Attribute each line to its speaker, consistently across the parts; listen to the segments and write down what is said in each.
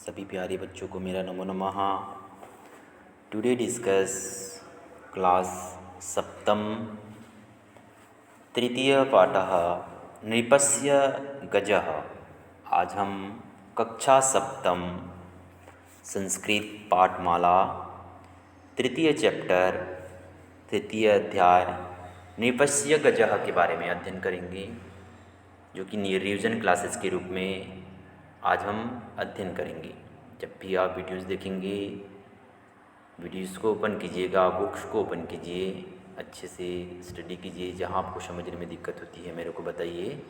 Speaker 1: सभी प्यारे बच्चों को मेरा नमो नमः। टुडे डिस्कस क्लास सप्तम तृतीय पाठः नृपस्य गजः। आज हम कक्षा सप्तम संस्कृत पाठमाला तृतीय चैप्टर तृतीय अध्याय नृपस्य गजः के बारे में अध्ययन करेंगे, जो कि रिवीजन क्लासेस के रूप में आज हम अध्ययन करेंगे। जब भी आप वीडियोस देखेंगे, वीडियोस को ओपन कीजिएगा, बुक्स को ओपन कीजिए, अच्छे से स्टडी कीजिए। जहाँ आपको समझने में दिक्कत होती है मेरे को बताइए,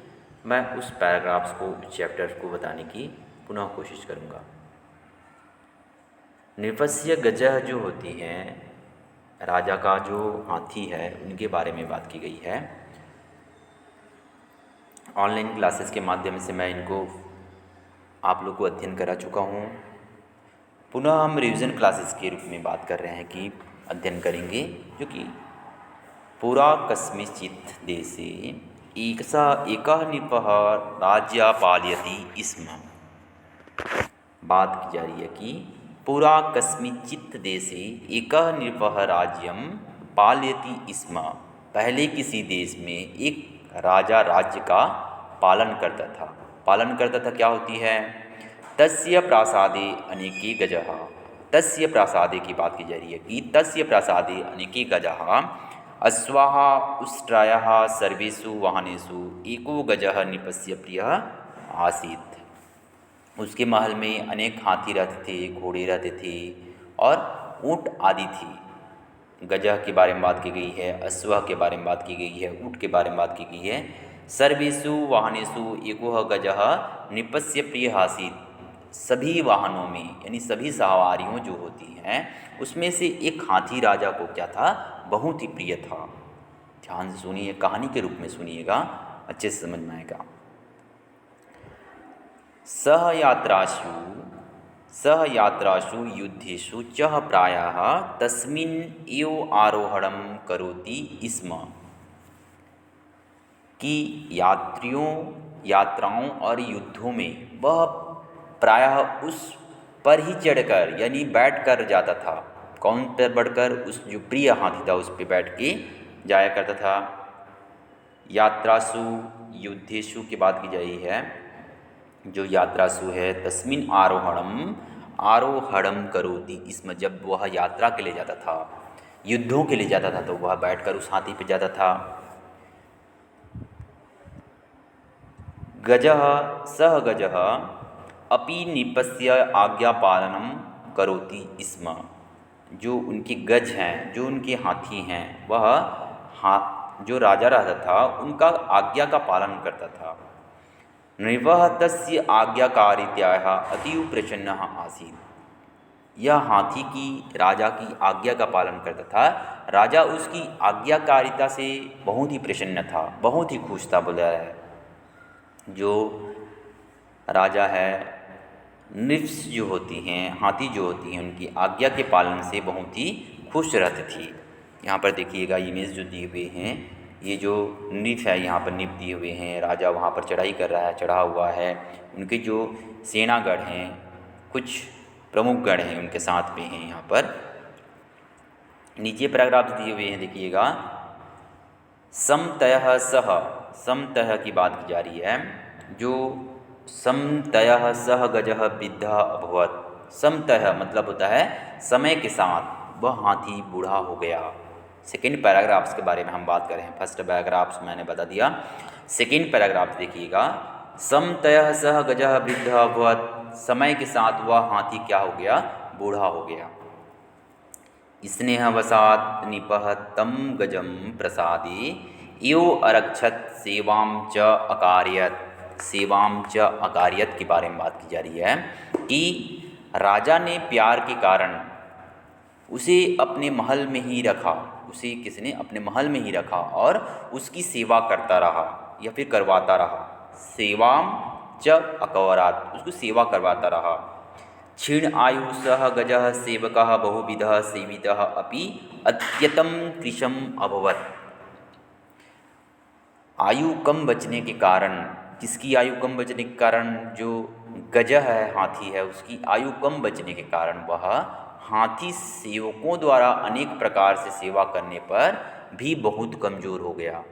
Speaker 1: मैं उस पैराग्राफ्स को, उस चैप्टर्स को बताने की पुनः कोशिश करूँगा। नृपस्य गजः जो होती हैं, राजा का जो हाथी है, उनके बारे में बात की गई है। ऑनलाइन क्लासेस के माध्यम से मैं इनको आप लोग को अध्ययन करा चुका हूँ। पुनः हम रिवीजन क्लासेस के रूप में बात कर रहे हैं कि अध्ययन करेंगे, जो कि पुरा कस्मिंश्चित् देशे एकः नृपः राज्यं पालयति स्म। बात की जा रही है कि पुरा कस्मिंश्चित् देशे एकः नृपः राज्यं पालयति स्म। पहले किसी देश में एक राजा राज्य का पालन करता था। पालन करता था क्या होती है? तस्य प्रासादे अनेके गजः। तस्य प्रासादे की बात की जा रही है कि तस्य प्रासादे अनेके गजः अश्वाः उष्ट्रायः सर्वेषु वाहनेषु एको गजः नृपस्य प्रियः आसीत्। उसके महल में अनेक हाथी रहते थे, घोड़े रहते थे और ऊँट आदि थी। गजः के बारे में बात की गई है, अश्वः के बारे में बात की गई है, ऊँट के बारे में बात की गई है। सर्वेषु वाहनेषु एको गजः नृपस्य प्रियः आसीत्। सभी वाहनों में, यानी सभी सवारियों जो होती हैं, उसमें से एक हाथी राजा को क्या था? बहुत ही प्रिय था। ध्यान से सुनिए, कहानी के रूप में सुनिएगा, अच्छे से समझ में आएगा। सह यात्रासु युद्धेषु च प्रायः तस्मिन् एव आरोहणं करोति स्म। कि यात्राओं और युद्धों में वह प्रायः उस पर ही चढ़कर, यानी बैठकर जाता था। कौन पर बढ़कर? उस जो प्रिय हाथी था उस पर बैठ के जाया करता था। यात्रासु युद्धेषु की बात की जा रही है। जो यात्रासु है, तस्मिन् आरोहणम करोति स्म। जब वह यात्रा के लिए जाता था, युद्धों के लिए जाता था, तो वह बैठकर उस हाथी पर जाता था। गजः सह गजः अपि नृपस्य आज्ञापालनं करोति स्म। जो उनके गज हैं, जो उनके हाथी हैं, वह जो राजा रहता था उनका आज्ञा का पालन करता था। नृपः तस्य आज्ञाकारितायाः अतीव प्रसन्नः आसीत्। यह हाथी की, राजा की आज्ञा का पालन करता था। राजा उसकी आज्ञाकारिता से बहुत ही प्रसन्न था, बहुत ही खुश था। बोला है जो राजा है, नृप्स जो होती हैं, हाथी जो होती हैं, उनकी आज्ञा के पालन से बहुत ही खुश रहती थी। यहाँ पर देखिएगा इमेज जो दिए हुए हैं, ये जो नृप है, यहाँ पर नृप दिए हुए हैं। राजा वहाँ पर चढ़ाई कर रहा है, चढ़ा हुआ है। उनके जो सेनागढ़ हैं, कुछ प्रमुख गढ़ हैं, उनके साथ में हैं। यहाँ पर नीचे पैराग्राफ दिए हुए हैं, देखिएगा। समतयः सह, समतयः की बात की जा रही है। जो समतयः सह गजः वृद्धः अभवत्। समतयः मतलब होता है समय के साथ वह हाथी बूढ़ा हो गया। सेकेंड पैराग्राफ्स के बारे में हम बात कर रहे हैं। फर्स्ट पैराग्राफ्स मैंने बता दिया, सेकेंड पैराग्राफ देखिएगा। समतयः सह गजः वृद्धः अभवत्। समय के साथ वह हाथी क्या हो गया? बूढ़ा हो गया। स्नेहवशात् नृपः तं गजं प्रसादे एव अरक्षत् सेवां च अकारयत्। सेवां च अकारयत् के बारे में बात की जा रही है कि राजा ने प्यार के कारण उसे अपने महल में ही रखा। उसे किसने? अपने महल में ही रखा और उसकी सेवा करता रहा या फिर करवाता रहा। सेवां च अकारयत्, उसको सेवा करवाता रहा। क्षीण आयु सह गजः सेवकः बहुविधः सेवितः अपि अत्यतं कृशम् अभवत्। आयु कम बचने के कारण, किसकी आयु कम बचने के कारण? जो गजह है, हाथी है, उसकी आयु कम बचने के कारण वह हाथी सेवकों द्वारा अनेक प्रकार से सेवा करने पर भी बहुत कमज़ोर हो गया।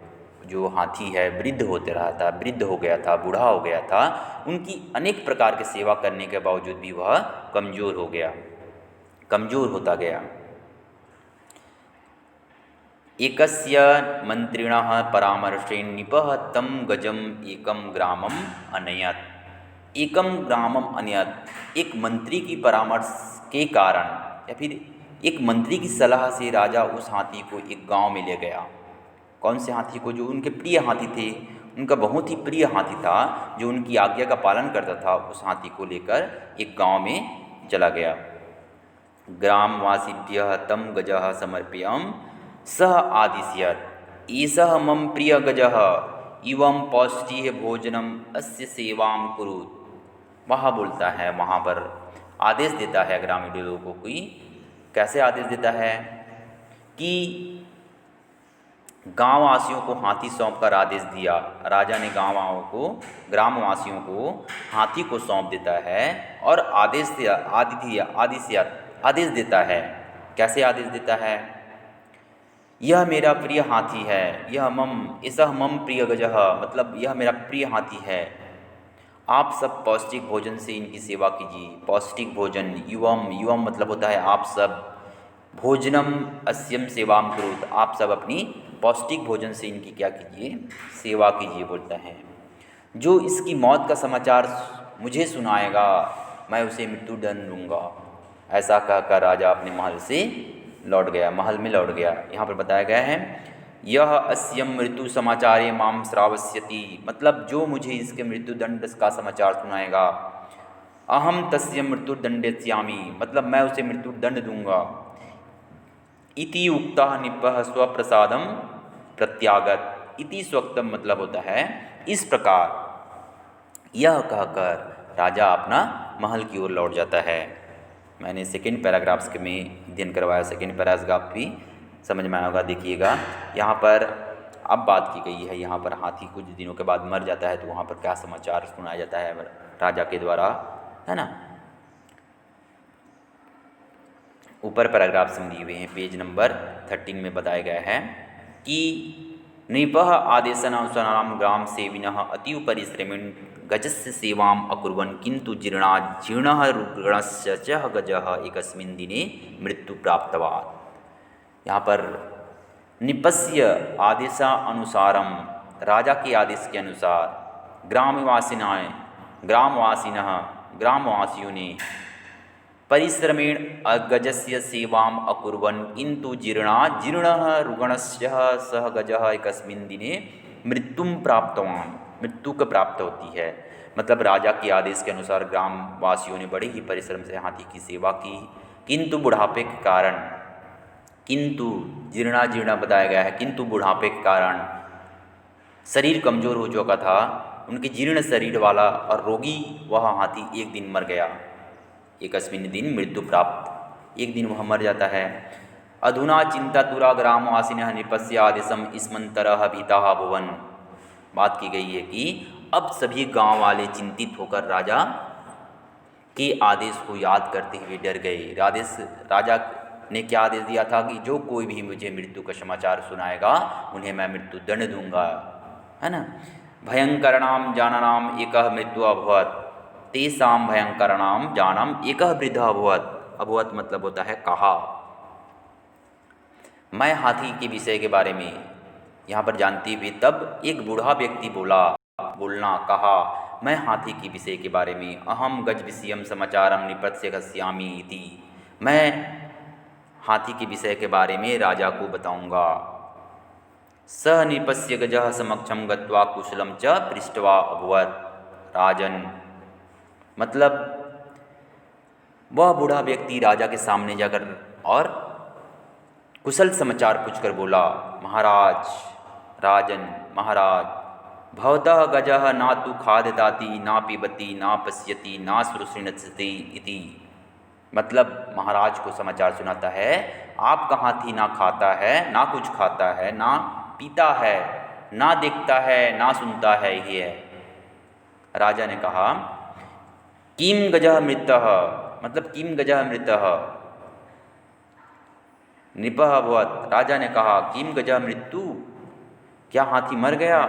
Speaker 1: जो हाथी है वृद्ध होते रहा था, वृद्ध हो गया था, बूढ़ा हो गया था, उनकी अनेक प्रकार की सेवा करने के बावजूद भी वह कमज़ोर हो गया, कमज़ोर होता गया। एकस्य मंत्रिणः परामर्शेण निपः तं गजम एकम ग्रामम अनयत। एकम ग्रामम अनयत, एक मंत्री की परामर्श के कारण या फिर एक मंत्री की सलाह से राजा उस हाथी को एक गांव में ले गया। कौन से हाथी को? जो उनके प्रिय हाथी थे, उनका बहुत ही प्रिय हाथी था, जो उनकी आज्ञा का पालन करता था। उस हाथी को लेकर एक गांव में चला गया। ग्रामवासिभ्यः तं गजः समर्प्यं सः आदिश्यत् एषः मम प्रिय गजः इवं पौष्टिः भोजनम अस्य सेवां कुरुत। वहाँ बोलता है, वहाँ पर आदेश देता है ग्रामीण लोगों को। कैसे आदेश देता है कि गांववासियों को हाथी सौंप कर आदेश दिया। राजा ने ग्रामवासियों को हाथी को सौंप देता है और आदेश देता है। कैसे आदेश देता है? यह मेरा प्रिय हाथी है, एषः मम प्रिय गजः, मतलब यह मेरा प्रिय हाथी है। आप सब पौष्टिक भोजन से इनकी सेवा कीजिए। पौष्टिक भोजन, युवम मतलब होता है आप सब, भोजनम अस्यम सेवाम कुरुत, आप सब अपनी पौष्टिक भोजन से इनकी क्या कीजिए? सेवा कीजिए बोलता है। जो इसकी मौत का समाचार मुझे सुनाएगा मैं उसे मृत्युदंड दूंगा। ऐसा कहकर राजा अपने महल में लौट गया। यहाँ पर बताया गया है यह अस्यम मृत्यु समाचारे माम श्रावस्यति, मतलब जो मुझे इसके मृत्युदंड का समाचार सुनाएगा, अहम तस्य मृत्युदंडेस्यामि, मतलब मैं उसे मृत्युदंड दूंगा। इति उक्तः निपः स्वप्रसादम प्रत्यागत। इति स्वक्तम मतलब होता है इस प्रकार। यह कहकर राजा अपना महल की ओर लौट जाता है। मैंने सेकेंड पैराग्राफ्स के में अध्ययन करवाया, सेकेंड पैराग्राफ भी समझ में आएगा। देखिएगा यहाँ पर अब बात की गई है, यहाँ पर हाथी कुछ दिनों के बाद मर जाता है, तो वहाँ पर क्या समाचार सुनाया जाता है राजा के द्वारा, है ना। ऊपर पैराग्राफ से दिए हुए हैं, पेज नंबर 13 में बताया गया है कि नृपः आदेशानुसारं ग्राम सेविनः अतीव परिश्रमेण गजस्य सेवाम् अकुर्वन् किन्तु जीर्णः रुग्णस्य च गजः एकस्मिन् दिने मृत्यु प्राप्तवान्। यहाँ पर निपस्य आदेशानुसारम, राजा के आदेश के अनुसार, ग्रामवासियों ने परिश्रमेण गजस्य सेवाम् अकुर्वन् किन्तु जीर्णः रुग्णस्य सह गजः एकस्मिन् दिने मृत्युं प्राप्तवान्। मृत्यु को प्राप्त होती है, मतलब राजा के आदेश के अनुसार ग्रामवासियों ने बड़े ही परिश्रम से हाथी की सेवा की, किंतु बुढ़ापे के कारण, किंतु जीर्णा बताया गया है, किंतु बुढ़ापे के कारण शरीर कमज़ोर हो चुका था, उनके जीर्ण शरीर वाला और रोगी वह हाथी एक दिन मर गया। एकस्मिन् दिन मृत्यु प्राप्त, एक दिन वह मर जाता है। अधुना चिंतातुरा ग्रामवासिनः नृपस्य आदेशम स्मन्तरः भीताः भुवन। बात की गई है कि अब सभी गांव वाले चिंतित होकर राजा के आदेश को याद करते हुए डर गए। राजा ने क्या आदेश दिया था कि जो कोई भी मुझे मृत्यु का समाचार सुनाएगा उन्हें मैं मृत्यु दंड दूंगा, है ना। भयंकरणाम जानानाम एकः मृत्यु अभवत्, तेषां भयंकरणाम जानम एकः वृद्धः अभवत्। अभवत् मतलब होता है कहा। मैं हाथी के विषय के बारे में यहाँ पर जानती हुई तब एक बूढ़ा व्यक्ति कहा, मैं हाथी के विषय के बारे में, अहम गज विषयम समाचारम निपत्स्य कस्यामि इति, मैं हाथी के विषय के बारे में राजा को बताऊंगा। स नृपस्य गजः समक्षम गत्वा कुशलम च पृष्ट्वा अभवत् राजन, मतलब वह बूढ़ा व्यक्ति राजा के सामने जाकर और कुशल समाचार पूछकर बोला, महाराज, भवतः गजः ना तु खादताति ना पिबति ना पश्यति ना श्रुणति इति, मतलब महाराज को समाचार सुनाता है आपका हाथी ना खाता है, ना कुछ खाता है, ना पीता है, ना देखता है, ना सुनता है। ये है। राजा ने कहा किम गजः मृतः, मतलब किम गजः मृतः, नृपः अभवत्, राजा ने कहा किम गजः मृत्यु, क्या हाथी मर गया।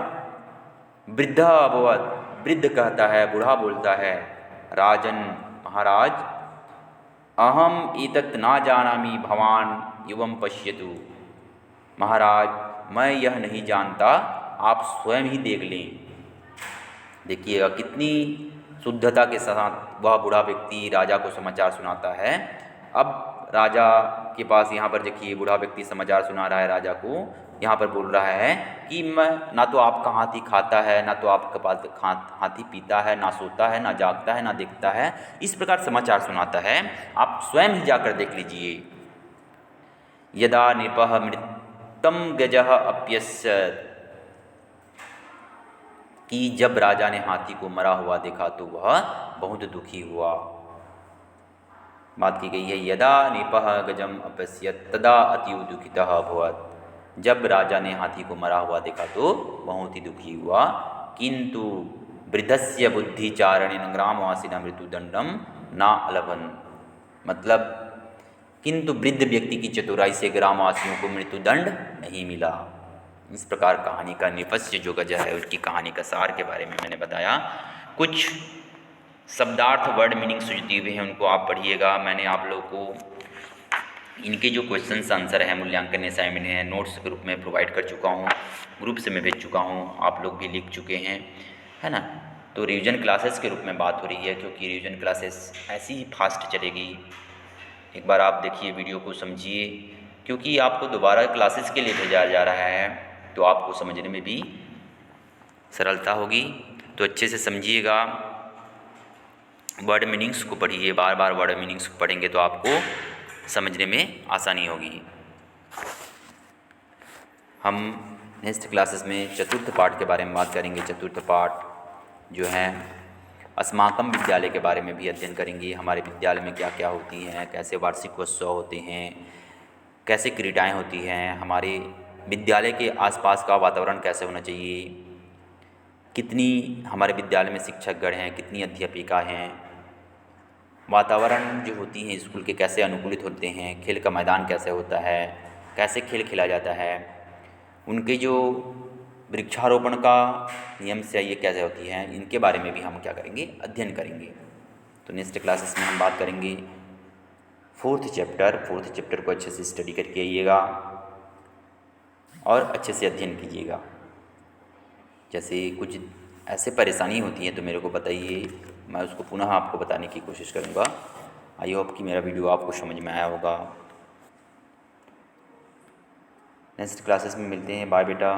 Speaker 1: वृद्धः अभवत्, वृद्ध कहता है, बूढ़ा बोलता है, राजन, महाराज, अहम एतत् न जानामि, भवान एवं पश्यतु, महाराज मैं यह नहीं जानता, आप स्वयं ही देख लें। देखिएगा कितनी शुद्धता के साथ वह बूढ़ा व्यक्ति राजा को समाचार सुनाता है। अब राजा के पास यहाँ पर देखिए बूढ़ा व्यक्ति समाचार सुना रहा है राजा को, यहाँ पर बोल रहा है कि मैं ना तो आपका हाथी खाता है, ना तो आपका पास हाथी पीता है, ना सोता है, ना जागता है, ना देखता है, इस प्रकार समाचार सुनाता है। आप स्वयं ही जाकर देख लीजिए। यदा नृपः मृतं गजः अप्यस्यत्, कि जब राजा ने हाथी को मरा हुआ देखा तो वह बहुत दुखी हुआ। बात की गई है यदा नृपः गजम अपश्यत् तदा अतीव दुखितः अभवत्, जब राजा ने हाथी को मरा हुआ देखा तो बहुत ही दुखी हुआ। किंतु वृद्धस्य बुद्धिचारणेन ग्रामवासिना मृत्युदंडम न अलभन, मतलब किंतु वृद्ध व्यक्ति की चतुराई से ग्रामवासियों को मृत्युदंड नहीं मिला। इस प्रकार कहानी का निपस्य जो गजह है उसकी कहानी का सार के बारे में मैंने बताया। कुछ शब्दार्थ वर्ड मीनिंग्स जो दिए हुए हैं उनको आप पढ़िएगा। मैंने आप लोगों को इनके जो क्वेश्चंस आंसर हैं मूल्यांकन असाइनमेंट है नोट्स के रूप में प्रोवाइड कर चुका हूँ, ग्रुप से मैं भेज चुका हूँ, आप लोग भी लिख चुके हैं, है ना। तो रिवीजन क्लासेस के रूप में बात हो रही है, क्योंकि रिवीजन क्लासेस ऐसी ही फास्ट चलेगी। एक बार आप देखिए वीडियो को समझिए, क्योंकि आपको दोबारा क्लासेस के लिए भेजा जा रहा है तो आपको समझने में भी सरलता होगी। तो अच्छे से समझिएगा, वर्ड मीनिंग्स को पढ़िए, बार बार वर्ड मीनिंग्स को पढ़ेंगे तो आपको समझने में आसानी होगी। हम नेक्स्ट क्लासेस में चतुर्थ पाठ के बारे में बात करेंगे। चतुर्थ पाठ जो है अस्माकम विद्यालय के बारे में भी अध्ययन करेंगे। हमारे विद्यालय में क्या क्या होती हैं, कैसे वार्षिक उत्सव होते हैं, कैसे क्रीडाएं होती हैं, हमारे विद्यालय के आसपास का वातावरण कैसे होना चाहिए, कितनी हमारे विद्यालय में शिक्षकगण हैं, कितनी अध्यापिका हैं, वातावरण जो होती हैं स्कूल के कैसे अनुकूलित होते हैं, खेल का मैदान कैसे होता है, कैसे खेल खेला जाता है, उनके जो वृक्षारोपण का नियम से ये कैसे होती हैं, इनके बारे में भी हम क्या करेंगे, अध्ययन करेंगे। तो नेक्स्ट क्लासेस में हम बात करेंगे फोर्थ चैप्टर को अच्छे से स्टडी करके आइएगा और अच्छे से अध्ययन कीजिएगा। जैसे कुछ ऐसे परेशानी होती है तो मेरे को बताइए, मैं उसको पुनः आपको बताने की कोशिश करूँगा। आई होप कि मेरा वीडियो आपको समझ में आया होगा। नेक्स्ट क्लासेस में मिलते हैं। बाय बेटा।